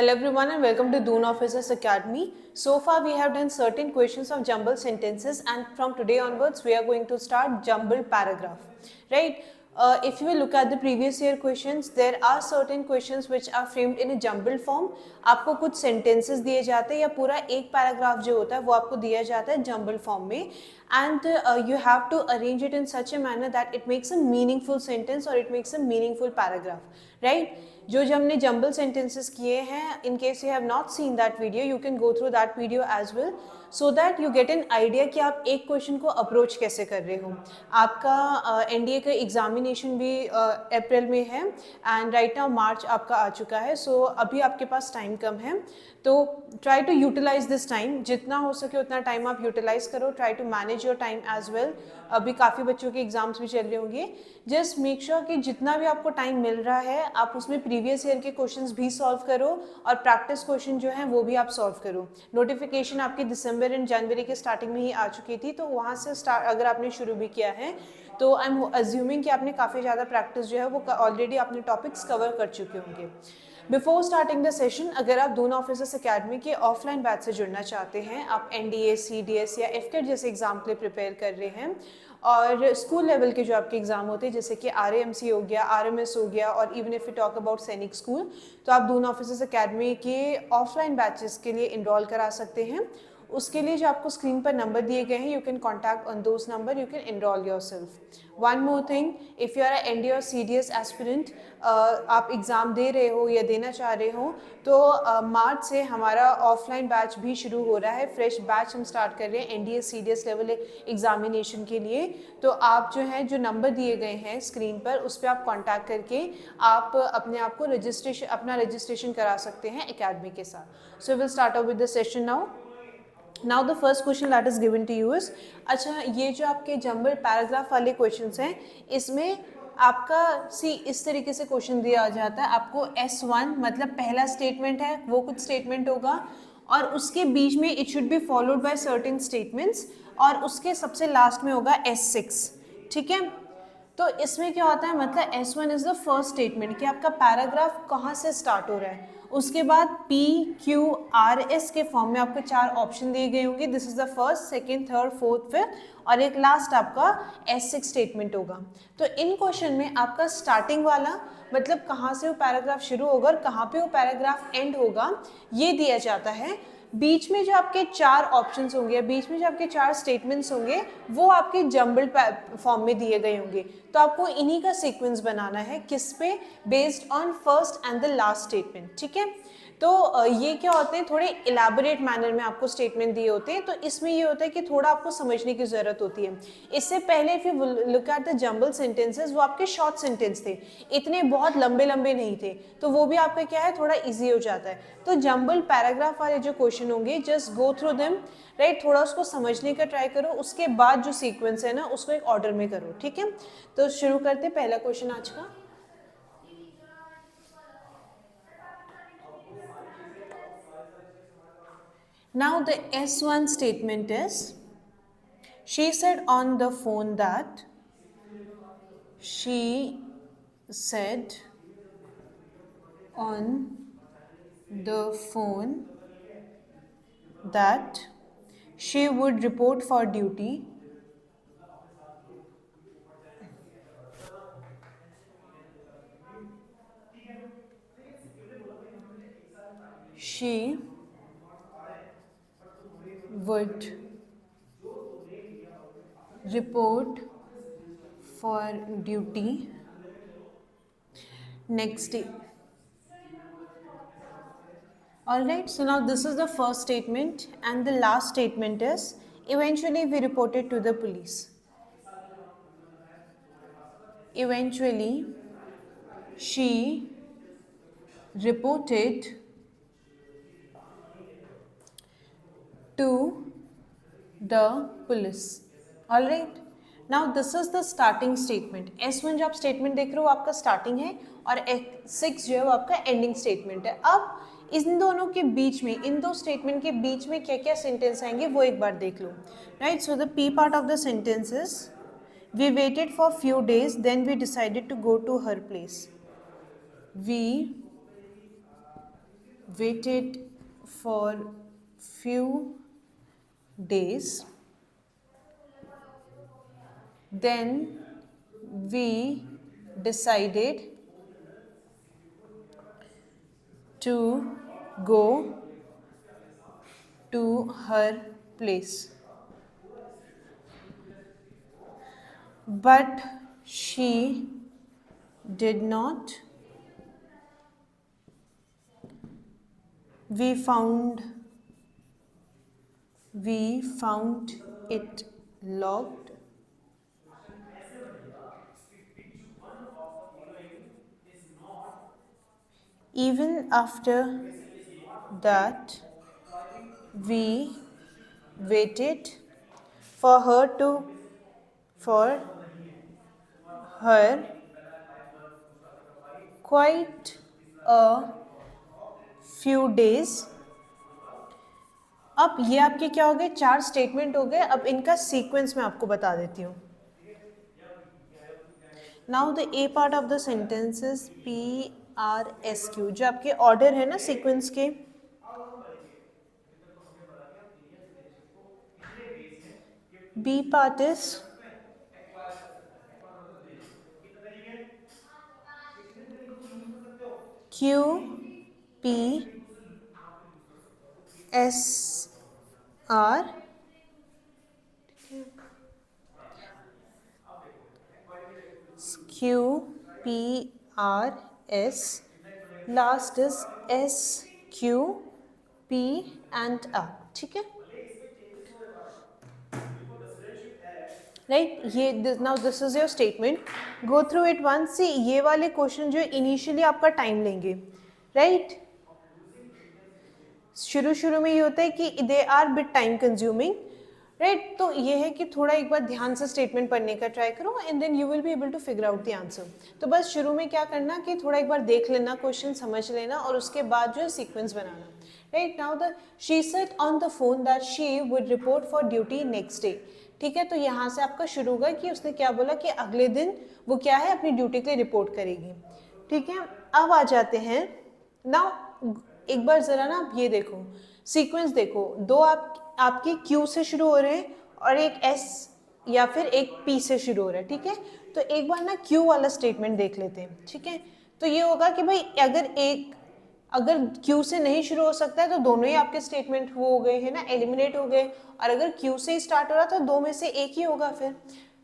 Hello everyone and welcome to Doon Officers Academy. So far we have done certain questions of jumbled sentences, and from today onwards we are going to start jumbled paragraph. Right? If you will look at the previous year questions, there are certain questions which are framed in a jumbled form. आपको कुछ sentences दिए जाते हैं या पूरा एक paragraph जो होता है वो आपको दिया जाता है jumbled form में, and you have to arrange it in such a manner that it makes a meaningful sentence or it makes a meaningful paragraph. Right? जो हमने जम्बल सेंटेंसेस किए हैं, in case you have not seen that video, you can go through that video as well, so that you get an idea कि आप एक question को approach कैसे कर रहे हो. आपका एनडीए का एग्जामिनेशन भी अप्रैल में है एंड राइट नाउ मार्च आपका आ चुका है, सो अभी आपके पास टाइम कम है, तो try to utilize this time. जितना हो सके उतना टाइम आप यूटिलाइज करो. Try to manage your time as well. अभी काफ़ी बच्चों के एग्जाम्स भी चल रहे होंगे. जस्ट मेक श्योर कि जितना भी आपको टाइम मिल रहा है आप उसमें प्रीवियस ईयर के क्वेश्चंस भी सॉल्व करो और प्रैक्टिस क्वेश्चन जो है वो भी आप सॉल्व करो. नोटिफिकेशन आपकी दिसंबर एंड जनवरी के स्टार्टिंग में ही आ चुकी थी, तो वहाँ से स्टार्ट अगर आपने शुरू भी किया है तो आई एम अज्यूमिंग कि आपने काफ़ी ज़्यादा प्रैक्टिस जो है वो ऑलरेडी आपने टॉपिक्स कवर कर चुके होंगे. बिफोर स्टार्टिंग द सेशन, अगर आप दून ऑफिसर्स अकेडमी के ऑफलाइन बैच से जुड़ना चाहते हैं, आप एनडीए, सीडीएस या एफकेट जैसे एग्जाम के लिए प्रिपेयर कर रहे हैं और स्कूल लेवल के जो आपके एग्जाम होते हैं जैसे कि आरएएमसी हो गया, आरएमएस हो गया, और even if you talk about सैनिक स्कूल, तो आप दून ऑफिसर्स अकेडमी के ऑफलाइन बैचेस के लिए इनरोल करा सकते हैं. उसके लिए जो आपको स्क्रीन पर नंबर दिए गए हैं, you can contact on those number, you can enrol yourself. One more thing, if you are N D और सी डी एस एस्पिरेंट, आप एग्ज़ाम दे रहे हो या देना चाह रहे हो, तो मार्च से हमारा ऑफलाइन बैच भी शुरू हो रहा है. फ्रेश बैच हम स्टार्ट कर रहे हैं N D S C D S level examination के लिए. तो आप जो है जो नंबर दिए गए हैं स्क्रीन पर, उस पर आप कॉन्टैक्ट करके आप अपने आप को अपना रजिस्ट्रेशन करा सकते हैं एकेडमी के साथ. So will start out with the session now. Now the first question that is given to you is, अच्छा ये जो आपके जम्बल पैराग्राफ वाले क्वेश्चंस हैं, इसमें आपका इस तरीके से क्वेश्चन दिया जाता है. आपको S1 मतलब पहला स्टेटमेंट है वो कुछ स्टेटमेंट होगा और उसके बीच में it should be followed by certain statements और उसके सबसे लास्ट में होगा S6. ठीक है, तो इसमें क्या होता है, मतलब S1 is the first statement कि आपका पैराग्राफ कहाँ से स्टार्ट हो रहा है. उसके बाद P, Q, R, S के फॉर्म में आपको 4 ऑप्शन दिए गए होंगे. This is the first, second, third, fourth, fifth, और एक लास्ट आपका S6 स्टेटमेंट होगा. तो इन क्वेश्चन में आपका स्टार्टिंग वाला मतलब कहाँ से वो पैराग्राफ शुरू होगा और कहाँ पे वो पैराग्राफ एंड होगा ये दिया जाता है. बीच में जो आपके 4 ऑप्शंस होंगे, बीच में जो आपके 4 स्टेटमेंट्स होंगे वो आपके जम्बल्ड फॉर्म में दिए गए होंगे. तो आपको इन्हीं का सीक्वेंस बनाना है, किस पे, based on first and the last statement. ठीक है, तो ये क्या होते हैं, थोड़े इलेबोरेट मैनर में आपको स्टेटमेंट दिए होते हैं. तो इसमें ये होता है कि थोड़ा आपको समझने की ज़रूरत होती है. इससे पहले if you look at the jumble sentences, वो आपके शॉर्ट सेंटेंस थे, इतने बहुत लंबे लंबे नहीं थे, तो वो भी आपका क्या है थोड़ा ईजी हो जाता है. तो जम्बल पैराग्राफ वाले जो क्वेश्चन होंगे, just go through them, right, थोड़ा उसको समझने का ट्राई करो. उसके बाद जो सीक्वेंस है ना उसको एक ऑर्डर में करो. ठीक है, तो शुरू करते पहला क्वेश्चन आज का. Now the S1 statement is, she said on the phone that, she said on the phone that she would report for duty. She would report for duty next day. Alright, so now this is the first statement and the last statement is, eventually we reported to the police. Eventually she reported to the police. Alright, now this is the starting statement. S1 जो आप statement देख रहे हो आपका starting है और S6 जो है वो आपका एंडिंग स्टेटमेंट है. अब इन दोनों के बीच में, इन दो स्टेटमेंट के बीच में क्या क्या सेंटेंस आएंगे वो एक बार देख लो. Right, so the P part of the sentence is, we waited for few days, then we decided to go to her place. We waited for few days, then we decided to go to her place. But she did not. We found it locked. Even after that, we waited for her quite a few days. अब ये आपके क्या हो गए, 4 statement हो गए. अब इनका सीक्वेंस मैं आपको बता देती हूँ. Now the A part of the sentences PRSQ, जो आपके ऑर्डर है ना सीक्वेंस के. B part is Q P S R. Q P R S. Last is S Q P and R. ठीक है, राइट. ये now this is your statement. Go through it once. See, ये वाले question जो initially आपका time लेंगे, right. शुरू में ये होता है कि they are bit time consuming, right. तो ये है कि थोड़ा एक बार ध्यान से स्टेटमेंट पढ़ने का ट्राई करो and then you will be able to figure out the answer. तो बस शुरू में क्या करना कि थोड़ा एक बार देख लेना, क्वेश्चन समझ लेना और उसके बाद जो है sequence banana, right. Now the she said on the phone that she would report for duty next day. ठीक है, तो यहाँ से आपका शुरू होगा कि उसने क्या बोला कि अगले दिन वो क्या है अपनी ड्यूटी के लिए रिपोर्ट करेगी. ठीक है, अब आ जाते हैं. नाउ एक बार ज़रा ना आप ये देखो, सीक्वेंस देखो. दो आपके Q से शुरू हो रहे हैं और एक S या फिर एक P से शुरू हो रहा है. ठीक है, तो एक बार ना Q वाला स्टेटमेंट देख लेते हैं. ठीक है, तो ये होगा कि भाई अगर Q से नहीं शुरू हो सकता है तो दोनों ही आपके स्टेटमेंट वो हो गए हैं ना, एलिमिनेट हो गए. और अगर Q से ही स्टार्ट हो रहा तो दो में से एक ही होगा फिर,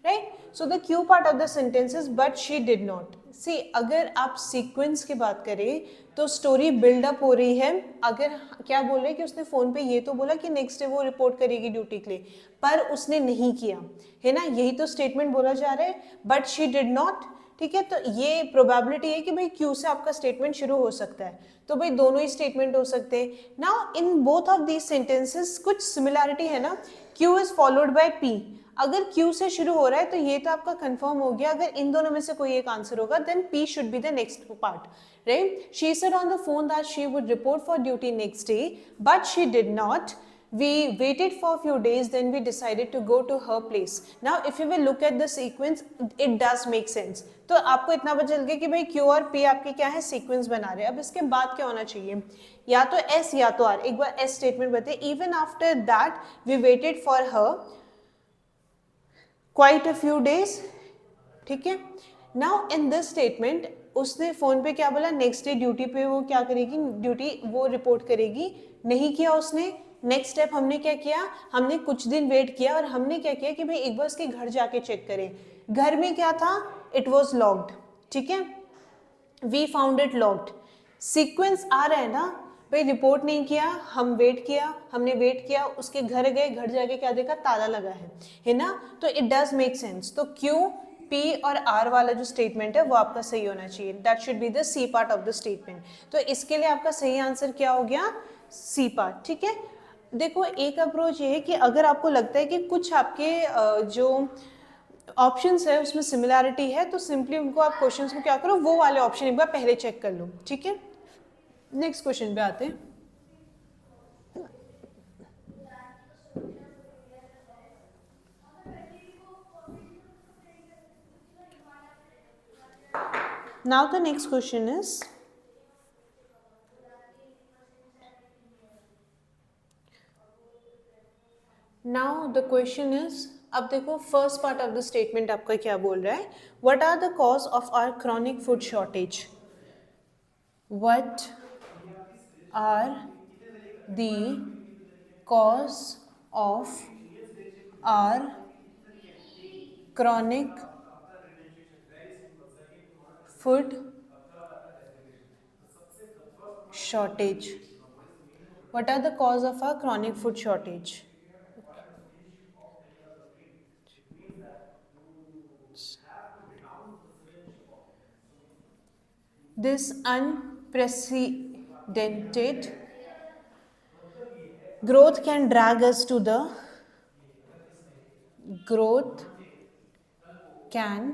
right. So the Q part of the sentences but she did not. See, अगर आप सीक्वेंस की बात करें तो स्टोरी बिल्डअप हो रही है. अगर क्या बोल रहे हैं कि उसने फ़ोन पे ये तो बोला कि नेक्स्ट डे वो रिपोर्ट करेगी ड्यूटी के लिए, पर उसने नहीं किया है ना, यही तो स्टेटमेंट बोला जा रहा है. But she did not. ठीक है, तो ये प्रोबेबिलिटी है कि भाई Q से आपका स्टेटमेंट शुरू हो सकता है. तो भाई दोनों ही स्टेटमेंट हो सकते हैं. Now in both of these sentences कुछ सिमिलैरिटी है ना. Q is followed by P. अगर Q से शुरू हो रहा है तो ये तो आपका कंफर्म हो गया. अगर इन दोनों में से कोई एक आंसर होगा then P should be the next part, right. She said on the phone that she would report for duty next day but she did not. We waited for a few days, then we decided to go to her place. Now if you will look at the sequence, it does make sense. तो आपको इतना पता चल गया कि भाई Q और P आपके क्या है, सीक्वेंस बना रहे हैं. अब इसके बाद क्या होना चाहिए, या तो S या तो R. एक बार S स्टेटमेंट बताइए. Even after that we waited for her quite a few days. ठीक है, नाउ इन दिस स्टेटमेंट उसने फोन पे क्या बोला, नेक्स्ट डे ड्यूटी पे वो क्या करेगी, ड्यूटी वो रिपोर्ट करेगी. नहीं किया उसने. नेक्स्ट स्टेप हमने क्या किया, हमने कुछ दिन वेट किया और हमने क्या किया कि भाई एक बार उसके घर जाके चेक करें. घर में क्या था, इट वॉज लॉक्ड. ठीक है, we found it locked. Sequence आ रहा है ना भाई, रिपोर्ट नहीं किया, हम वेट किया, हमने वेट किया, उसके घर गए, घर जाके क्या देखा, ताला लगा है ना. तो इट डज मेक सेंस. तो Q P और R वाला जो स्टेटमेंट है वो आपका सही होना चाहिए. That should be the C part of the statement. तो इसके लिए आपका सही आंसर क्या हो गया, C पार्ट. ठीक है, देखो एक अप्रोच ये है कि अगर आपको लगता है कि कुछ आपके जो ऑप्शंस है उसमें सिमिलैरिटी है तो सिंपली उनको आप क्वेश्चंस को क्या करो, वो वाले ऑप्शन एक बार पहले चेक कर लो. ठीक है, नेक्स्ट क्वेश्चन पे आते हैं. Now the next question is, now the question is, अब देखो first part of the statement आपका क्या बोल रहा है, what are the cause of our chronic food shortage, what are the cause of our chronic food shortage. What are the cause of our chronic food shortage? This unprecedented growth can drag us to the growth can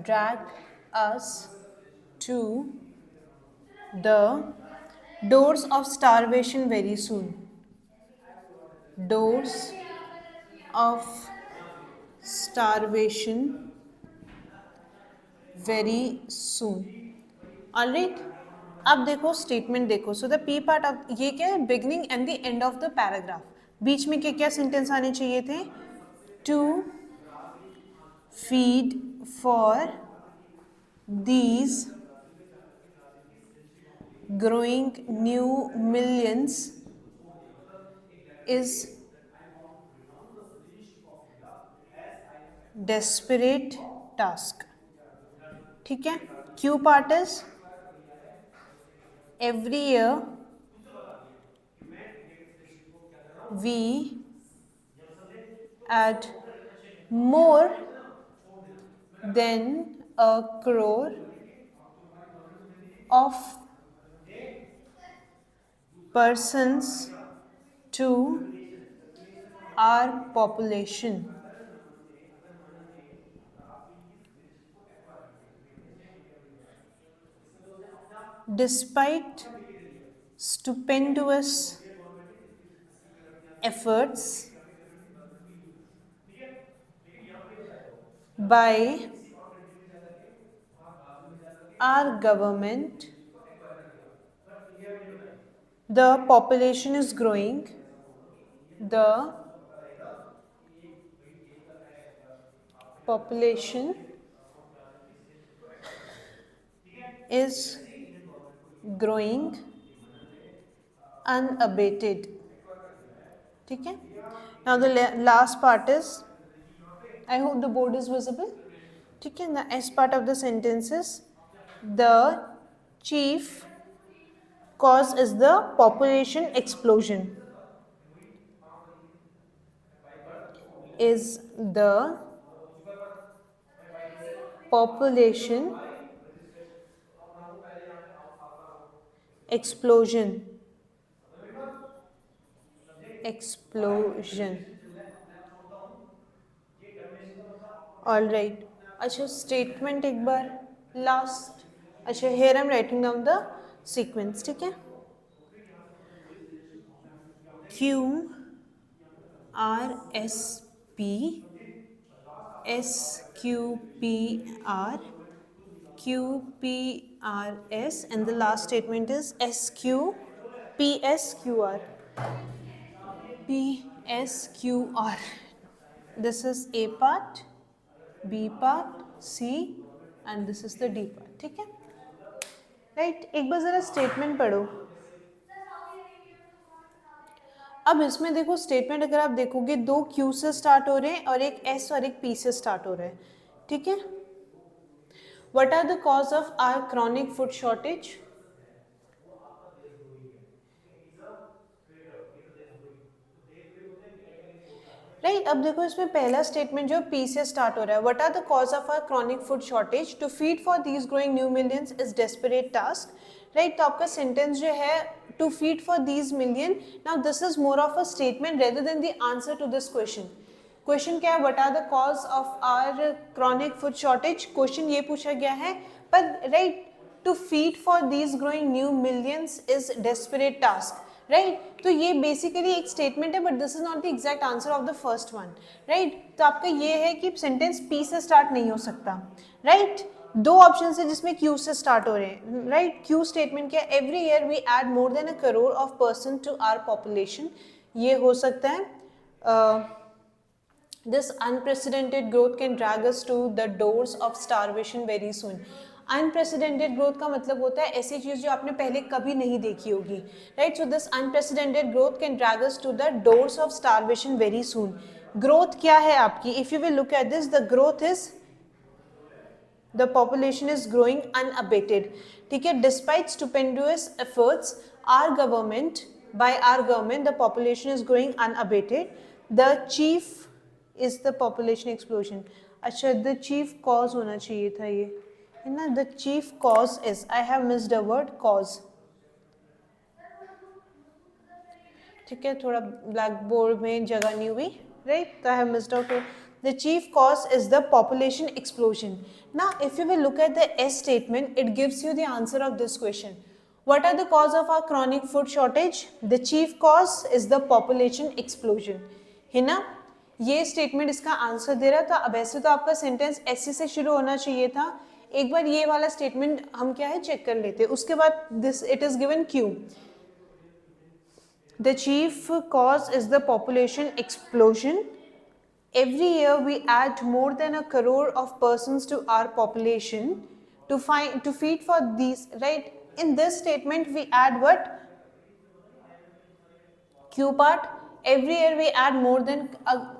drag us to the doors of starvation very soon. Doors of starvation very soon. Alright, अब देखो statement देखो, so the P part of ये क्या है, beginning and the end of the paragraph, बीच में क्या क्या सेंटेंस आने चाहिए थे, to feed for these growing new millions is desperate task. ठीक है, Q part is every year we add more than a crore of persons to our population. Despite stupendous efforts by our government, the population is growing. The population is growing unabated. ठीक है, now the last part is, I hope the board is visible. ठीक है, the S part of the sentence is, the chief cause is the population explosion. Is the population explosion. All right, अच्छा statement एक बार last, अच्छा here I am writing down the sequence. ठीक है, Q R S P, S Q P R, Q P R S, and the last statement is SQ PSQR. PSQR. This is A part, B part, C and this is the D part. ठीक है, right, एक बार जरा statement पढ़ो. अब इसमें देखो statement अगर आप देखोगे, दो Q से स्टार्ट हो रहे हैं और एक S और एक P से स्टार्ट हो रहे हैं. ठीक है, What are the cause of our chronic food shortage? Right, अब देखो इसमें पहला स्टेटमेंट जो P से स्टार्ट हो रहा है, What are the cause of our chronic food shortage? To feed for these growing new millions is desperate task. Right, तो आपका सेंटेंस जो है to feed for these million, now this is more of a statement rather than the answer to this question. Question क्या है, what are the cause of our chronic food shortage, question ये पूछा गया है, पर right, to feed for these growing new millions is desperate task. Right, तो ये basically एक स्टेटमेंट है, but this is not the exact answer of the first one. Right, तो आपका ये है कि सेंटेंस पी से स्टार्ट नहीं हो सकता. राइट, दो ऑप्शन है जिसमें क्यू से स्टार्ट हो रहे हैं. राइट, क्यू स्टेटमेंट क्या, every year we add more than a crore of person to our population, ये हो सकता है. This unprecedented growth can drag us to the doors of starvation very soon. Unprecedented growth का मतलब होता है ऐसी चीज जो आपने पहले कभी नहीं देखी होगी, right? So this unprecedented growth can drag us to the doors of starvation very soon. Growth क्या है आपकी? If you will look at this, the growth is the population is growing unabated. ठीक है, despite stupendous efforts by our government the population is growing unabated. The chief is the population explosion. अच्छा, the chief cause होना चाहिए था ये, है ना? The chief cause is, I have missed a word, cause. ठीक है, थोड़ा ब्लैक बोर्ड में जगह नहीं हुई, राइट? तो I have missed out. The chief cause is the population explosion. Now, if you will look at the S statement, it gives you the answer of this question. What are the cause of our chronic food shortage? The chief cause is the population explosion. है ना? ये statement इसका answer दे रहा था. अब ऐसे तो आपका सेंटेंस ऐसे से शुरू होना चाहिए था. एक बार ये वाला स्टेटमेंट हम क्या है चेक कर लेते हैं. उसके बाद this it is given Q. The chief cause is the population explosion. Every year we add more than a crore of persons to our population to feed for these, right? In this statement we add what? Q part. Every year we add more than,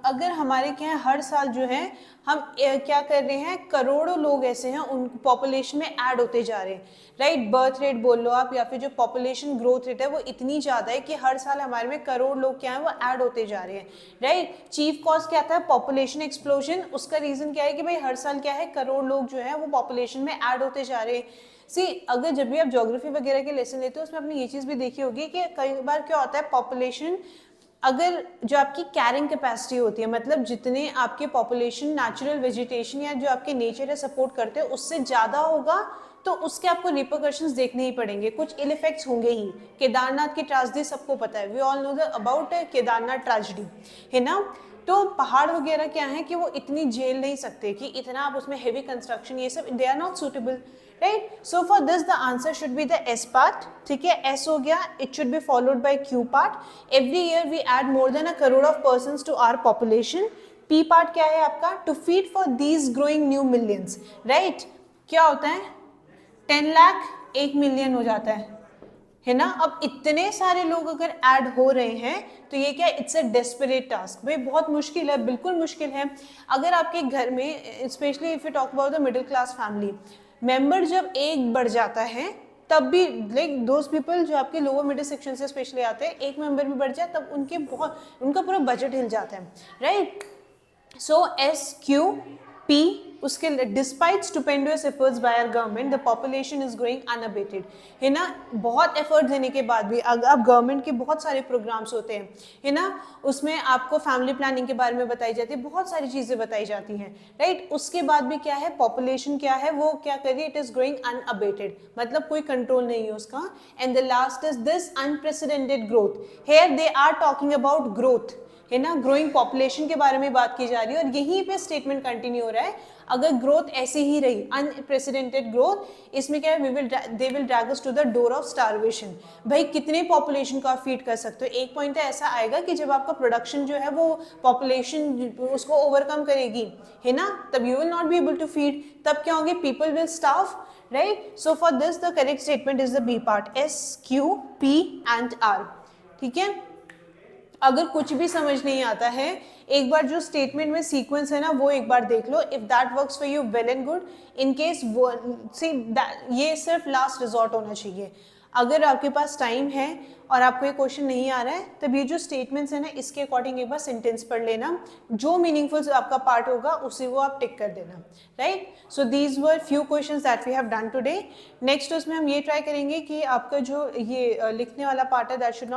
अगर हमारे क्या है हर साल जो है हम क्या कर रहे हैं, करोड़ों लोग ऐसे हैं उन पॉपुलेशन में ऐड होते जा रहे हैं, राइट? बर्थ रेट बोल लो आप, या फिर जो पॉपुलेशन ग्रोथ रेट है वो इतनी ज़्यादा है कि हर साल हमारे में करोड़ लोग क्या है वो ऐड होते जा रहे हैं, राइट? चीफ कॉज क्या था? Population explosion. उसका रीज़न क्या है कि भाई हर साल क्या है करोड़ लोग जो है वो पॉपुलेशन में ऐड होते जा रहे हैं. सी, अगर जब भी आप ज्योग्राफी वगैरह के लेसन लेते हो उसमें आपने ये चीज़ भी देखी होगी कि कई बार क्या होता है, पॉपुलेशन अगर जो आपकी कैरिंग कैपेसिटी होती है, मतलब जितने आपके पॉपुलेशन नेचुरल वेजिटेशन या जो आपके नेचर है सपोर्ट करते हैं उससे ज़्यादा होगा तो उसके आपको रिपरकशंस देखने ही पड़ेंगे, कुछ इल इफेक्ट्स होंगे ही. केदारनाथ की ट्रेजेडी सबको पता है, we all know the about Kedarnath tragedy, है ना? तो पहाड़ वगैरह क्या है कि वो इतनी झेल नहीं सकते कि इतना आप उसमें हेवी कंस्ट्रक्शन ये सब, they are not suitable, right? So for this the answer should be the S part. ठीक है, एस हो गया. It should be followed by Q part. Every year we add more than a crore of persons to our population. P part क्या है आपका? To feed for these growing new millions, right? क्या होता है? 10 लाख 1 मिलियन हो जाता है ना? अब इतने सारे लोग अगर ऐड हो रहे हैं तो ये क्या, इट्स अ डेस्परेट टास्क. भाई बहुत मुश्किल है, बिल्कुल मुश्किल है. अगर आपके घर में specially if you talk about the middle class family member जब एक बढ़ जाता है तब भी, लाइक दोज पीपल जो आपके लोअर मिडिल सेक्शन से स्पेशली आते हैं, एक मेंबर भी बढ़ जाए तब उनका पूरा बजट हिल जाता है, right? So S Q P, उसके despite stupendous efforts by our government the population is growing unabated, है ना? बहुत एफर्ट देने के बाद भी अब गवर्नमेंट के बहुत सारे प्रोग्राम्स होते हैं, है ना? उसमें आपको फैमिली प्लानिंग के बारे में बताई जाती है, बहुत सारी चीज़ें बताई जाती हैं, राइट? उसके बाद भी क्या है, पॉपुलेशन क्या है वो क्या कर रही है, इट इज़ ग्रोइंग अनअबेटेड, मतलब कोई कंट्रोल नहीं है उसका. And the last is this unprecedented growth. Here they are talking about growth, है ना? ग्रोइंग पॉपुलेशन के बारे में बात की जा रही है और यहीं पे स्टेटमेंट कंटिन्यू हो रहा है. अगर ग्रोथ ऐसी ही रही, अनप्रेसिडेंटेड ग्रोथ, इसमें क्या है, they will drag us to the door of starvation. भाई कितने पॉपुलेशन को आप फीड कर सकते हो? एक पॉइंट ऐसा आएगा कि जब आपका प्रोडक्शन जो है वो पॉपुलेशन उसको ओवरकम करेगी, है ना? तब you will not be able to feed. तब क्या होंगे, people will starve, right? So for this the correct statement is the B part, S Q P and R. ठीक है, अगर कुछ भी समझ नहीं आता है, एक बार जो स्टेटमेंट में सीक्वेंस है ना वो एक बार देख लो. If that works for you well and good. In case ये सिर्फ लास्ट रिजॉर्ट होना चाहिए. अगर आपके पास टाइम है और आपको ये क्वेश्चन नहीं आ रहा है तब ये जो स्टेटमेंट्स है ना इसके अकॉर्डिंग एक बार सेंटेंस पढ़ लेना, जो मीनिंगफुल आपका पार्ट होगा उसी वो आप टिक कर देना, right? So these were few questions that we have done today. Next उसमें हम ये ट्राई करेंगे कि आपका जो ये लिखने वाला पार्ट है that should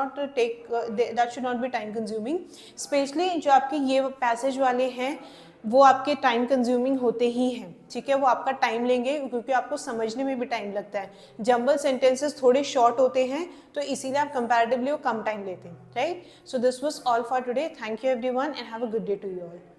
not be time consuming. Specially जो आपके ये पैसेज वाले हैं वो आपके टाइम कंज्यूमिंग होते ही हैं, ठीक है? वो आपका टाइम लेंगे क्योंकि आपको समझने में भी टाइम लगता है. जंबल सेंटेंसेस थोड़े शॉर्ट होते हैं तो इसीलिए आप कंपैरेटिवली वो कम टाइम लेते हैं, right? So this was all for today. Thank you everyone and have a good day to you all.